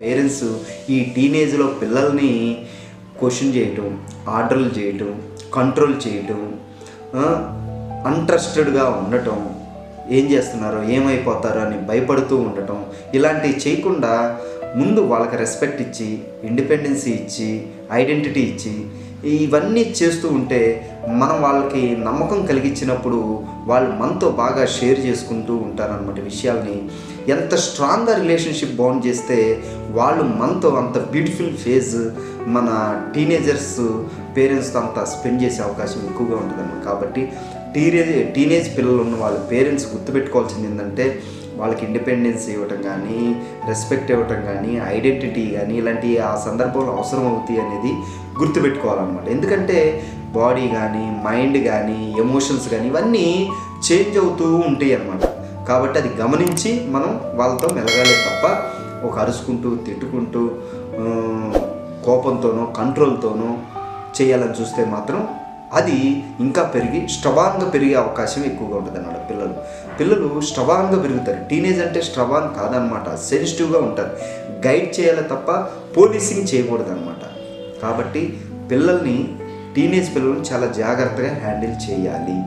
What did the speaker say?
Parents ఈ టీనేజ్లో పిల్లల్ని క్వశ్చన్ చేయటం, ఆర్డర్లు చేయటం, కంట్రోల్ చేయటం, అన్‌ట్రస్టెడ్‌గా ఉండటం, ఏం చేస్తున్నారో ఏమైపోతారో అని భయపడుతూ ఉండటం, ఇలాంటివి చేయకుండా ముందు వాళ్ళకి రెస్పెక్ట్ ఇచ్చి, ఇండిపెండెన్సీ ఇచ్చి, ఐడెంటిటీ ఇచ్చి ఇవన్నీ చేస్తూ ఉంటే మనం వాళ్ళకి నమ్మకం కలిగించినప్పుడు వాళ్ళు మనతో బాగా షేర్ చేసుకుంటూ ఉంటారన్నమాట విషయాల్ని. ఎంత స్ట్రాంగ్గా రిలేషన్షిప్ బాండ్ చేస్తే వాళ్ళు మనతో అంత బ్యూటిఫుల్ ఫేజ్ మన టీనేజర్స్ పేరెంట్స్తో అంత స్పెండ్ చేసే అవకాశం ఎక్కువగా ఉంటుందన్నమాట. కాబట్టి టీనేజ్ పిల్లలు ఉన్న వాళ్ళ పేరెంట్స్ గుర్తుపెట్టుకోవాల్సింది ఏంటంటే వాళ్ళకి ఇండిపెండెన్స్ ఇవ్వటం కానీ, రెస్పెక్ట్ ఇవ్వటం కానీ, ఐడెంటిటీ కానీ ఇలాంటి ఆ సందర్భంలో అవసరం అవుతాయి అనేది గుర్తుపెట్టుకోవాలన్నమాట. ఎందుకంటే బాడీ కానీ, మైండ్ కానీ, ఎమోషన్స్ కానీ ఇవన్నీ చేంజ్ అవుతూ ఉంటాయి అన్నమాట. కాబట్టి అది గమనించి మనం వాళ్ళతో మెలగాలి తప్ప ఒక అరుచుకుంటూ, తిట్టుకుంటూ, కోపంతోనో, కంట్రోల్తోనో చేయాలని చూస్తే మాత్రం అది ఇంకా స్ట్రాంగ్గా పెరిగే అవకాశం ఎక్కువగా ఉంటుంది అన్నమాట. పిల్లలు స్ట్రాంగ్గా పెరుగుతారు. టీనేజ్ అంటే స్ట్రాంగ్ కాదనమాట, సెన్సిటివ్గా ఉంటారు. గైడ్ చేయాలి తప్ప పోలీసింగ్ చేయకూడదు అనమాట. కాబట్టి టీనేజ్ పిల్లల్ని చాలా జాగ్రత్తగా హ్యాండిల్ చేయాలి.